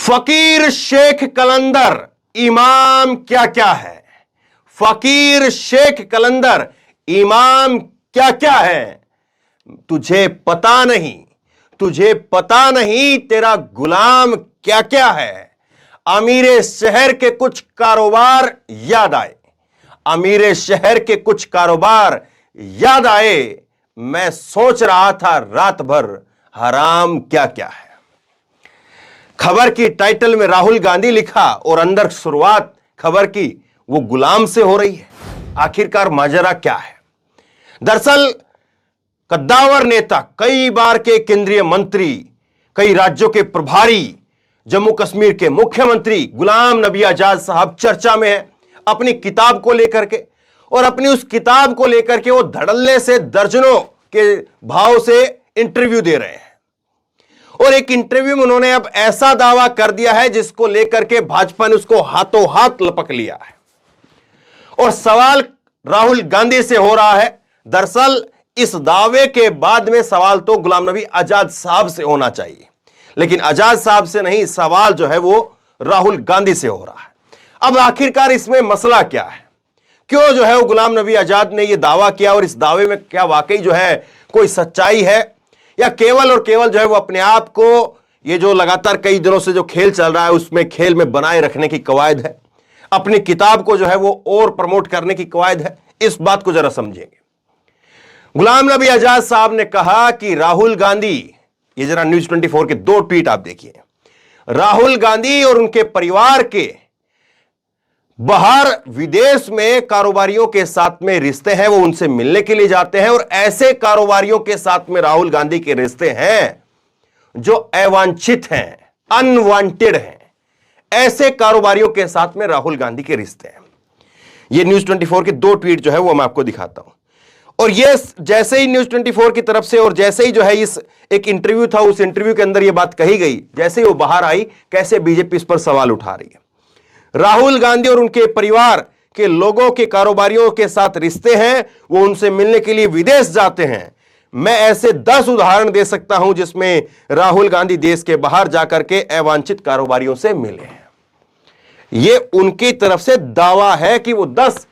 फकीर शेख कलंदर इमाम क्या क्या है। फकीर शेख कलंदर इमाम क्या क्या है। तुझे पता नहीं, तुझे पता नहीं तेरा गुलाम क्या क्या है। अमीरे शहर के कुछ कारोबार याद आए, अमीरे शहर के कुछ कारोबार याद आए। मैं सोच रहा था रात भर हराम क्या क्या है। खबर की टाइटल में राहुल गांधी लिखा और अंदर शुरुआत खबर की वो गुलाम से हो रही है। आखिरकार माजरा क्या है। दरअसल कद्दावर नेता, कई बार के केंद्रीय मंत्री, कई राज्यों के प्रभारी, जम्मू कश्मीर के मुख्यमंत्री गुलाम नबी आजाद साहब चर्चा में है अपनी किताब को लेकर के। और अपनी उस किताब को लेकर के वो धड़ल्ले से दर्जनों के भाव से इंटरव्यू दे रहे हैं। और एक इंटरव्यू में उन्होंने अब ऐसा दावा कर दिया है जिसको लेकर के भाजपा ने उसको हाथों हाथ लपक लिया है। और सवाल राहुल गांधी से हो रहा है। दरअसल इस दावे के बाद में सवाल तो गुलाम नबी आजाद साहब से होना चाहिए, लेकिन आजाद साहब से नहीं, सवाल जो है वो राहुल गांधी से हो रहा है। अब आखिरकार इसमें मसला क्या है, क्यों जो है वो गुलाम नबी आजाद ने ये दावा किया और इस दावे में क्या वाकई जो है कोई सच्चाई है, या केवल और केवल जो है वो अपने आप को ये जो लगातार कई दिनों से जो खेल चल रहा है उसमें खेल में बनाए रखने की कवायद है, अपनी किताब को जो है वो और प्रमोट करने की कवायद है। इस बात को जरा समझेंगे। गुलाम नबी आजाद साहब ने कहा कि राहुल गांधी, ये जरा न्यूज 24 के 2 ट्वीट आप देखिए। राहुल गांधी और उनके परिवार के बाहर विदेश में कारोबारियों के साथ में रिश्ते हैं, वो उनसे मिलने के लिए जाते हैं। और ऐसे कारोबारियों के साथ में राहुल गांधी के रिश्ते हैं जो अवांछित हैं, अनवांटेड हैं। ऐसे कारोबारियों के साथ में राहुल गांधी के रिश्ते हैं। ये न्यूज 24 के 2 ट्वीट जो है वो मैं आपको दिखाता हूं। और ये जैसे ही न्यूज 24 की तरफ से और जैसे ही जो है इस एक इंटरव्यू था, उस इंटरव्यू के अंदर ये बात कही गई, जैसे ही वो बाहर आई, कैसे बीजेपी इस पर सवाल उठा रही है। राहुल गांधी और उनके परिवार के लोगों के कारोबारियों के साथ रिश्ते हैं, वो उनसे मिलने के लिए विदेश जाते हैं। मैं ऐसे 10 उदाहरण दे सकता हूं जिसमें राहुल गांधी देश के बाहर जाकर के अवांछित कारोबारियों से मिले हैं। ये उनकी तरफ से दावा है कि वो 10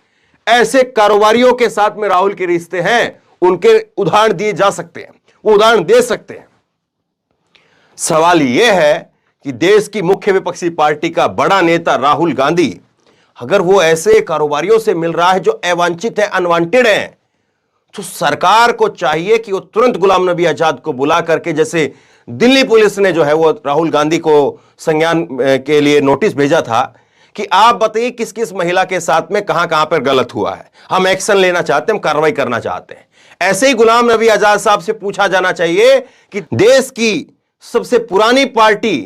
ऐसे कारोबारियों के साथ में राहुल के रिश्ते हैं, उनके उदाहरण दिए जा सकते हैं, वो उदाहरण दे सकते हैं। सवाल यह है कि देश की मुख्य विपक्षी पार्टी का बड़ा नेता राहुल गांधी अगर वो ऐसे कारोबारियों से मिल रहा है जो अवांछित है, अनवांटेड है, तो सरकार को चाहिए कि वो तुरंत गुलाम नबी आजाद को बुला करके, जैसे दिल्ली पुलिस ने जो है वो राहुल गांधी को संज्ञान के लिए नोटिस भेजा था कि आप बताइए किस किस महिला के साथ में कहां कहां पर गलत हुआ है, हम एक्शन लेना चाहते हैं, हम कार्रवाई करना चाहते हैं। ऐसे ही गुलाम नबी आजाद साहब से पूछा जाना चाहिए कि देश की सबसे पुरानी पार्टी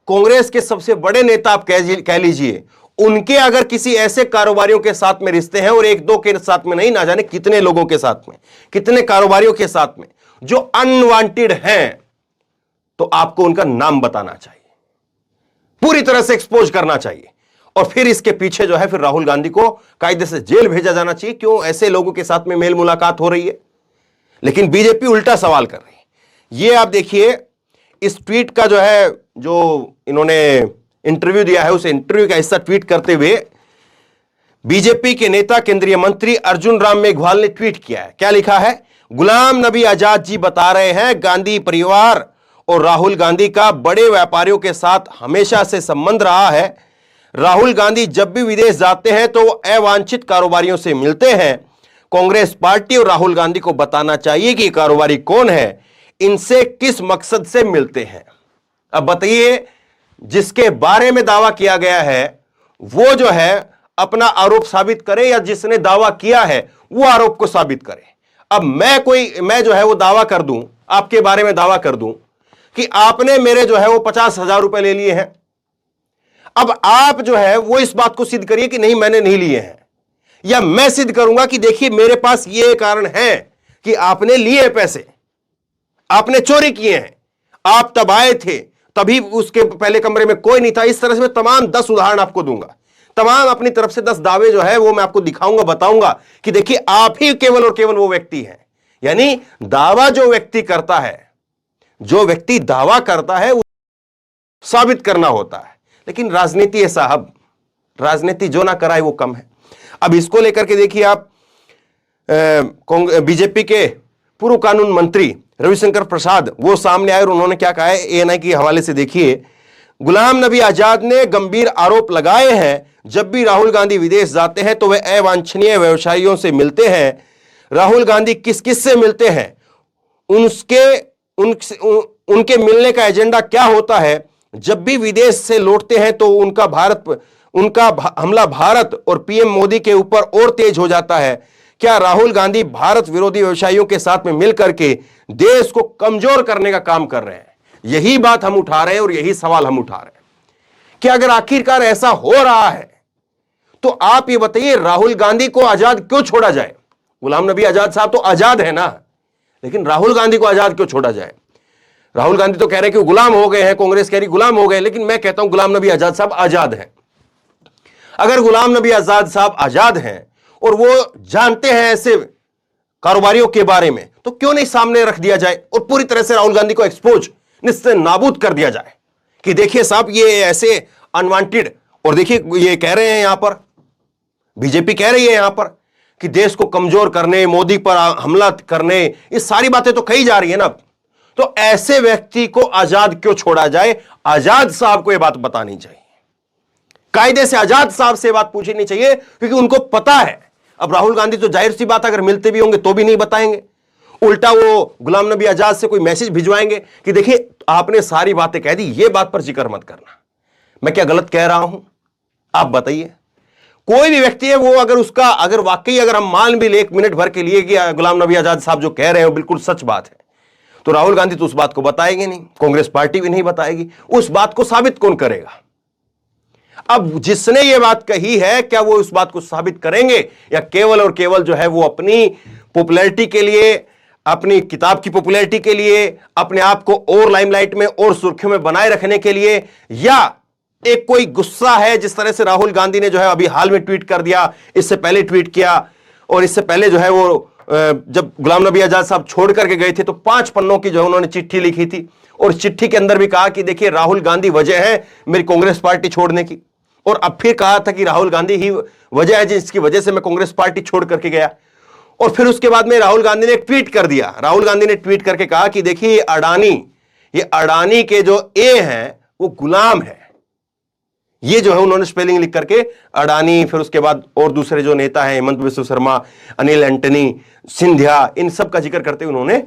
कांग्रेस के सबसे बड़े नेता आप कह लीजिए, उनके अगर किसी ऐसे कारोबारियों के साथ में रिश्ते हैं, और 1-2 के साथ में नहीं, ना जाने कितने लोगों के साथ में, कितने कारोबारियों के साथ में जो अनवांटेड हैं, तो आपको उनका नाम बताना चाहिए, पूरी तरह से एक्सपोज करना चाहिए। और फिर इसके पीछे जो है फिर राहुल गांधी को कायदे से जेल भेजा जाना चाहिए। क्यों ऐसे लोगों के साथ में मेल मुलाकात हो रही है। लेकिन बीजेपी उल्टा सवाल कर रही है। ये आप देखिए, इस ट्वीट का जो है, जो इन्होंने इंटरव्यू दिया है, उस इंटरव्यू का हिस्सा ट्वीट करते हुए बीजेपी के नेता केंद्रीय मंत्री अर्जुन राम मेघवाल ने ट्वीट किया है। क्या लिखा है? गुलाम नबी आजाद जी बता रहे हैं, गांधी परिवार और राहुल गांधी का बड़े व्यापारियों के साथ हमेशा से संबंध रहा है। राहुल गांधी जब भी विदेश जाते हैं तो वो अवांछित कारोबारियों से मिलते हैं। कांग्रेस पार्टी और राहुल गांधी को बताना चाहिए कि कारोबारी कौन है, इनसे किस मकसद से मिलते हैं। अब बताइए, जिसके बारे में दावा किया गया है वो जो है अपना आरोप साबित करे, या जिसने दावा किया है वो आरोप को साबित करे। अब मैं जो है वो दावा कर दूं, आपके बारे में दावा कर दूं कि आपने मेरे जो है वो 50,000 रुपए ले लिए हैं। अब आप जो है वो इस बात को सिद्ध करिए कि नहीं, मैंने नहीं लिए हैं। या मैं सिद्ध करूंगा कि देखिए मेरे पास ये कारण है कि आपने लिए पैसे, आपने चोरी किए हैं, आप तब आए थे, तभी उसके पहले कमरे में कोई नहीं था। इस तरह से मैं तमाम 10 उदाहरण आपको दूंगा, तमाम अपनी तरफ से 10 दावे जो है वो मैं आपको दिखाऊंगा, बताऊंगा कि देखिए आप ही केवल और केवल वो व्यक्ति हैं। यानी दावा जो व्यक्ति करता है, जो व्यक्ति दावा करता है, साबित करना होता है। लेकिन राजनीति है साहब, राजनीति जो ना कराए वो कम है। अब इसको लेकर के देखिए आप, बीजेपी के पूर्व कानून मंत्री रविशंकर प्रसाद वो सामने आए और उन्होंने क्या कहा है, एएनआई के हवाले से देखिए। गुलाम नबी आजाद ने गंभीर आरोप लगाए हैं, जब भी राहुल गांधी विदेश जाते हैं तो वे अवांछनीय व्यवसायियों से मिलते हैं। राहुल गांधी किस किस से मिलते हैं, उनके मिलने का एजेंडा क्या होता है। जब भी विदेश से लौटते हैं तो उनका हमला भारत और पीएम मोदी के ऊपर और तेज हो जाता है। क्या राहुल गांधी भारत विरोधी व्यवसायियों के साथ में मिलकर के देश को कमजोर करने का काम कर रहे हैं? यही बात हम उठा रहे हैं और यही सवाल हम उठा रहे हैं कि अगर आखिरकार ऐसा हो रहा है तो आप ये बताइए, राहुल गांधी को आजाद क्यों छोड़ा जाए? गुलाम नबी आजाद साहब तो आजाद है ना, लेकिन राहुल गांधी को आजाद क्यों छोड़ा जाए? राहुल गांधी तो कह रहे हैं कि गुलाम हो गए हैं, कांग्रेस कह रही गुलाम हो गए, लेकिन मैं कहता हूं गुलाम नबी आजाद साहब आजाद हैं। अगर गुलाम नबी आजाद साहब आजाद हैं और वो जानते हैं ऐसे कारोबारियों के बारे में, तो क्यों नहीं सामने रख दिया जाए और पूरी तरह से राहुल गांधी को एक्सपोज, निस्ते नाबूद कर दिया जाए कि देखिए साहब ये ऐसे अनवांटेड, और देखिए ये कह रहे हैं यहां पर, बीजेपी कह रही है यहां पर कि देश को कमजोर करने, मोदी पर हमला करने, ये सारी बातें तो कही जा रही है ना। तो ऐसे व्यक्ति को आजाद क्यों छोड़ा जाए? आजाद साहब को यह बात बतानी चाहिए, कायदे से आजाद साहब से बात पूछनी चाहिए, क्योंकि उनको पता है। अब राहुल गांधी तो जाहिर सी बात अगर मिलते भी होंगे तो भी नहीं बताएंगे, उल्टा वो गुलाम नबी आजाद से कोई मैसेज भिजवाएंगे कि देखिए आपने सारी बातें कह दी, ये बात पर जिक्र मत करना। मैं क्या गलत कह रहा हूं? आप बताइए। कोई भी व्यक्ति है वो अगर वाकई अगर हम मान भी ले एक मिनट भर के लिए कि गुलाम नबी आजाद साहब जो कह रहे हैं बिल्कुल सच बात है, तो राहुल गांधी तो उस बात को बताएंगे नहीं, कांग्रेस पार्टी भी नहीं बताएगी। उस बात को साबित कौन करेगा? अब जिसने ये बात कही है, क्या वो उस बात को साबित करेंगे, या केवल और केवल जो है वो अपनी पॉपुलैरिटी के लिए, अपनी किताब की पॉपुलैरिटी के लिए, अपने आप को और लाइमलाइट में और सुर्खियों में बनाए रखने के लिए, या एक कोई गुस्सा है, जिस तरह से राहुल गांधी ने जो है अभी हाल में ट्वीट कर दिया, इससे पहले ट्वीट किया, और इससे पहले जो है वो जब गुलाम नबी आजाद साहब छोड़ करके गए थे तो 5 पन्नों की जो है उन्होंने चिट्ठी लिखी थी, और चिट्ठी के अंदर भी कहा कि देखिए राहुल गांधी वजह है मेरी कांग्रेस पार्टी छोड़ने की, और अब फिर कहा था कि राहुल गांधी ही वजह है जिसकी वजह से मैं कांग्रेस पार्टी छोड़ करके गया। और फिर उसके बाद में राहुल गांधी ने एक ट्वीट कर दिया, राहुल गांधी ने ट्वीट करके कहा कि देखिए ये अडानी के जो ए हैं वो गुलाम है। ये जो है उन्होंने स्पेलिंग लिख करके अडानी, फिर उसके बाद और दूसरे जो नेता हैं हेमंत बिस्व शर्मा, अनिल एंटनी, सिंधिया, इन सब का जिक्र करते हुए उन्होंने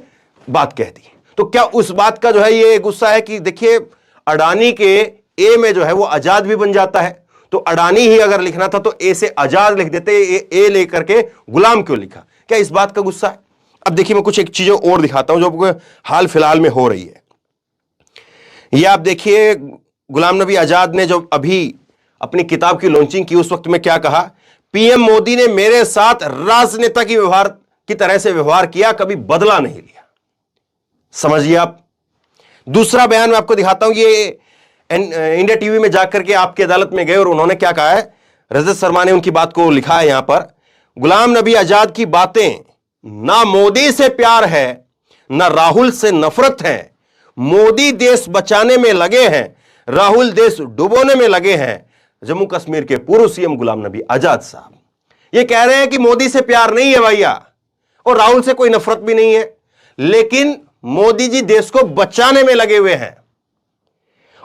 बात कह दी। तो क्या उस बात का जो है ये गुस्सा है कि देखिए अडानी के ए में जो है वो आजाद भी बन जाता है, तो अडानी ही अगर लिखना था तो ए से आजाद लिख देते, ए लेकर के गुलाम क्यों लिखा? क्या इस बात का गुस्सा है? अब देखिए मैं कुछ एक चीजें और दिखाता हूं जो हाल फिलहाल में हो रही है। ये आप देखिए, गुलाम नबी आजाद ने जो अभी अपनी किताब की लॉन्चिंग की उस वक्त में क्या कहा, पीएम मोदी ने मेरे साथ राजनेता की व्यवहार की तरह से व्यवहार किया, कभी बदला नहीं लिया। समझिए आप। दूसरा बयान मैं आपको दिखाता हूं, ये इंडिया टीवी में जाकर के आपकी अदालत में गए और उन्होंने क्या कहा है, रजत शर्मा ने उनकी बात को लिखा है यहां पर, गुलाम नबी आजाद की बातें ना मोदी से प्यार है ना राहुल से नफरत है। मोदी देश बचाने में लगे हैं, राहुल देश डुबोने में लगे हैं। जम्मू कश्मीर के पूर्व सीएम गुलाम नबी आजाद साहब ये कह रहे हैं कि मोदी से प्यार नहीं है भैया, और राहुल से कोई नफरत भी नहीं है, लेकिन मोदी जी देश को बचाने में लगे हुए हैं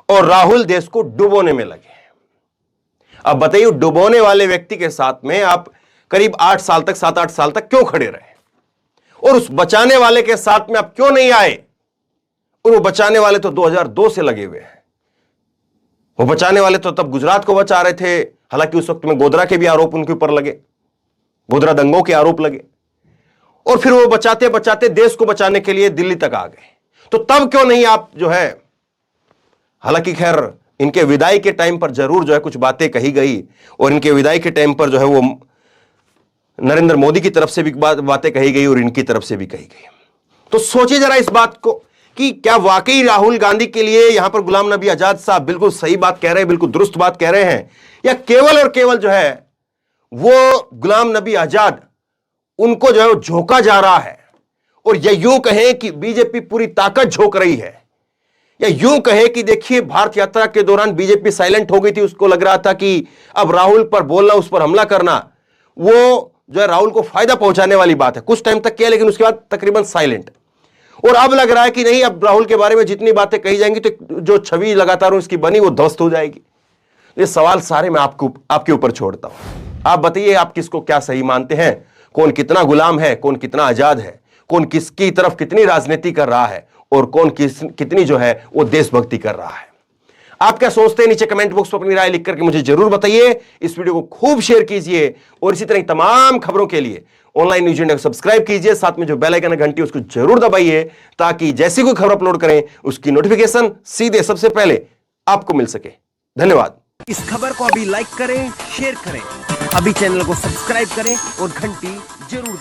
और राहुल देश को डुबोने में लगे हैं। अब बताइए, डुबोने वाले व्यक्ति के साथ में आप करीब 7-8 साल तक क्यों खड़े रहे, और उस बचाने वाले के साथ में आप क्यों नहीं आए? और वो बचाने वाले तो 2002 से लगे हुए हैं। वो बचाने वाले तो तब गुजरात को बचा रहे थे, हालांकि उस वक्त में गोधरा के भी आरोप उनके ऊपर लगे, गोधरा दंगों के आरोप लगे, और फिर वो बचाते बचाते देश को बचाने के लिए दिल्ली तक आ गए। तो तब क्यों नहीं आप जो है, हालांकि खैर इनके विदाई के टाइम पर जरूर जो है कुछ बातें कही गई, और इनके विदाई के टाइम पर जो है वो नरेंद्र मोदी की तरफ से भी बातें कही गई और इनकी तरफ से भी कही गई। तो सोचिए जरा इस बात को कि क्या वाकई राहुल गांधी के लिए यहां पर गुलाम नबी आजाद साहब बिल्कुल सही बात कह रहे हैं, बिल्कुल दुरुस्त बात कह रहे हैं, या केवल और केवल जो है वो गुलाम नबी आजाद उनको जो है झोंका जा रहा है, और यह यूं कहें कि बीजेपी पूरी ताकत झोंक रही है, या यूं कहे कि देखिए भारत यात्रा के दौरान बीजेपी साइलेंट हो गई थी, उसको लग रहा था कि अब राहुल पर बोलना, उस पर हमला करना, वो जो है राहुल को फायदा पहुंचाने वाली बात है। कुछ टाइम तक किया, लेकिन उसके बाद तकरीबन साइलेंट। और अब लग रहा है कि नहीं, अब राहुल के बारे में जितनी बातें कही जाएंगी तो जो छवि लगातार उसकी बनी वो ध्वस्त हो जाएगी। ये सवाल सारे मैं आपके ऊपर छोड़ता हूं। आप बताइए, आप किसको क्या सही मानते हैं? कौन कितना गुलाम है, कौन कितना आजाद है, कौन किसकी तरफ कितनी राजनीति कर रहा है और कौन कितनी जो है वो देशभक्ति कर रहा है? आप क्या सोचते हैं? नीचे कमेंट बॉक्स में अपनी राय लिख करके मुझे जरूर बताइए। इस वीडियो को खूब शेयर कीजिए और इसी तरह तमाम खबरों के लिए ऑनलाइन न्यूज इंडिया को सब्सक्राइब कीजिए। साथ में जो बेल आइकन है घंटी, उसको जरूर दबाइए ताकि जैसी कोई खबर अपलोड करें उसकी नोटिफिकेशन सीधे सबसे पहले आपको मिल सके। धन्यवाद। इस खबर को अभी लाइक करें, शेयर करें, अभी चैनल को सब्सक्राइब करें और घंटी जरूर